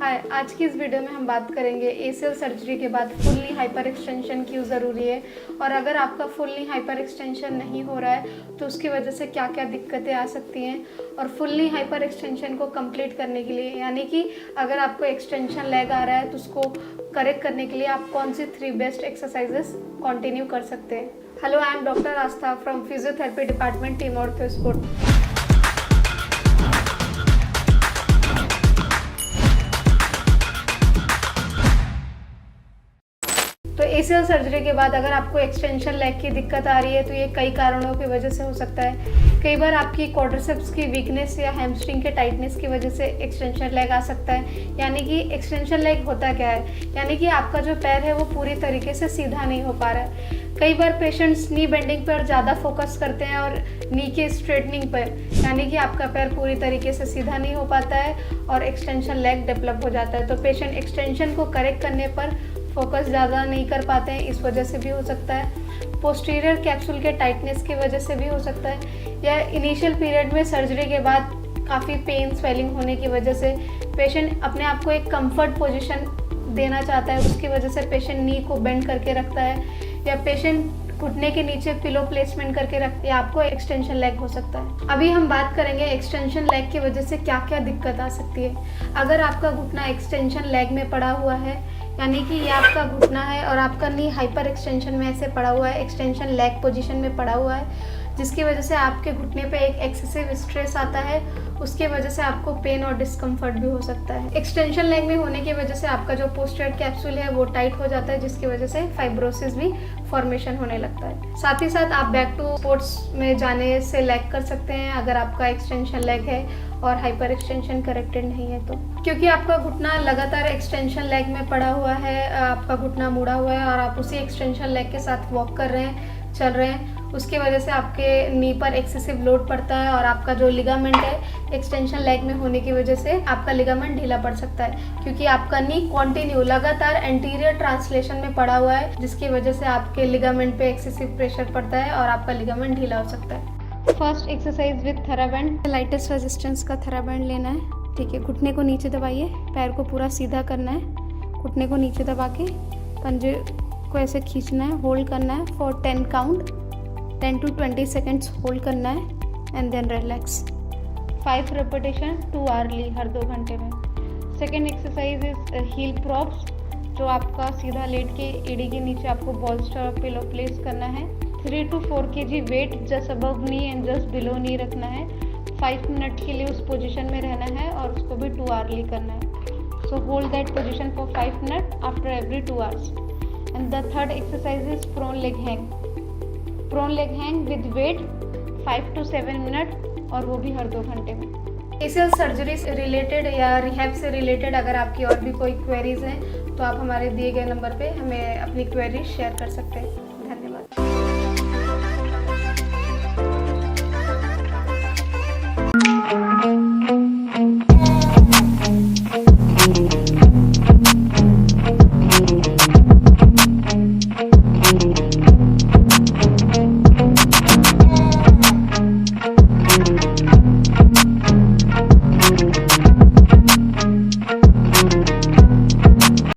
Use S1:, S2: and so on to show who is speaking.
S1: हाय, आज की इस वीडियो में हम बात करेंगे एसीएल सर्जरी के बाद फुल नी हाइपर एक्सटेंशन क्यों ज़रूरी है और अगर आपका फुल नी हाइपर एक्सटेंशन नहीं हो रहा है तो उसकी वजह से क्या क्या दिक्कतें आ सकती हैं। और फुल नी हाइपर एक्सटेंशन को कंप्लीट करने के लिए यानी कि अगर आपको एक्सटेंशन लैग आ रहा है तो उसको करेक्ट करने के लिए आप कौन सी 3 बेस्ट एक्सरसाइजेस कंटिन्यू कर सकते हैं। Hello, I am doctor Astha from physiotherapy department, team Orthosport. तो एसीएल सर्जरी के बाद अगर आपको एक्सटेंशन लेग की दिक्कत आ रही है तो ये कई कारणों की वजह से हो सकता है। कई बार आपकी क्वाड्रिसेप्स की वीकनेस या हैमस्ट्रिंग के टाइटनेस की वजह से एक्सटेंशन लेग आ सकता है। यानी कि एक्सटेंशन लेग होता क्या है, यानी कि आपका जो पैर है वो पूरी तरीके से सीधा नहीं हो पा रहा है। कई बार पेशेंट्स नी बेंडिंग पर ज़्यादा फोकस करते हैं और नी के स्ट्रेटनिंग पर, यानी कि आपका पैर पूरी तरीके से सीधा नहीं हो पाता है और एक्सटेंशन लेग डेवलप हो जाता है। तो पेशेंट एक्सटेंशन को करेक्ट करने पर फोकस ज़्यादा नहीं कर पाते हैं, इस वजह से भी हो सकता है। पोस्टीरियर कैप्सूल के टाइटनेस की वजह से भी हो सकता है, या इनिशियल पीरियड में सर्जरी के बाद काफ़ी पेन स्वेलिंग होने की वजह से पेशेंट अपने आप को एक कंफर्ट पोजीशन देना चाहता है, उसकी वजह से पेशेंट नी को बेंड करके रखता है, या पेशेंट घुटने के नीचे पिलो प्लेसमेंट करके रखते हैं, आपको एक्सटेंशन लेग हो सकता है। अभी हम बात करेंगे एक्सटेंशन लेग की वजह से क्या क्या दिक्कत आ सकती है। अगर आपका घुटना एक्सटेंशन लेग में पड़ा हुआ है, यानी कि ये आपका घुटना है और आपका नी हाइपर एक्सटेंशन में ऐसे पड़ा हुआ है, एक्सटेंशन लेग पोजीशन में पड़ा हुआ है, जिसकी वजह से आपके घुटने पे एक एक्सेसिव स्ट्रेस आता है, उसके वजह से आपको पेन और डिस्कम्फर्ट भी हो सकता है। एक्सटेंशन लेग में होने की वजह से आपका जो पोस्टीरियर कैप्सूल है वो टाइट हो जाता है, जिसकी वजह से फाइब्रोसिस भी फॉर्मेशन होने लगता है। साथ ही साथ आप बैक टू स्पोर्ट्स में जाने से लैग कर सकते हैं अगर आपका एक्सटेंशन लेग है और हाइपर एक्सटेंशन करेक्टेड नहीं है तो, क्योंकि आपका घुटना लगातार एक्सटेंशन लेग में पड़ा हुआ है, आपका घुटना मुड़ा हुआ है और आप उसी एक्सटेंशन लेग के साथ वॉक कर रहे हैं, चल रहे हैं, उसकी वजह से आपके नी पर एक्सेसिव लोड पड़ता है और आपका जो लिगामेंट है एक्सटेंशन लेग में होने की वजह से आपका लिगामेंट ढीला पड़ सकता है, क्योंकि आपका नी कंटिन्यू लगातार एंटीरियर ट्रांसलेशन में पड़ा हुआ है, जिसकी वजह से आपके लिगामेंट पे एक्सेसिव प्रेशर पड़ता है और आपका लिगामेंट ढीला हो सकता है। First exercise with TheraBand, lightest resistance का थेराबैंड लेना है। ठीक है, घुटने को नीचे दबाइए, पैर को पूरा सीधा करना है, घुटने को नीचे दबा के पंजे को ऐसे खींचना है, होल्ड करना है for 10 count, 10 to 20 seconds hold करना है and then relax. 5 repetition 2 hourly, हर 2 घंटे में। Second exercise is heel props, जो आपका सीधा लेट के एड़ी के नीचे आपको बॉल्स्टर और पिलो प्लेस करना है। 3 to 4 kg weight just above knee and just below knee रखना है। 5 मिनट के लिए उस पोजीशन में रहना है और उसको भी 2 आवर्ली करना है। So hold that position for 5 minute after every 2 hours. And the third exercise is prone leg hang. Prone leg hang with weight 5 to 7 minute और वो भी हर 2 घंटे में। एसीएल सर्जरी से रिलेटेड या रिहैब से रिलेटेड अगर आपकी और भी कोई क्वेरीज हैं तो आप हमारे दिए गए नंबर पे हमें अपनी क्वेरीज शेयर कर सकते हैं।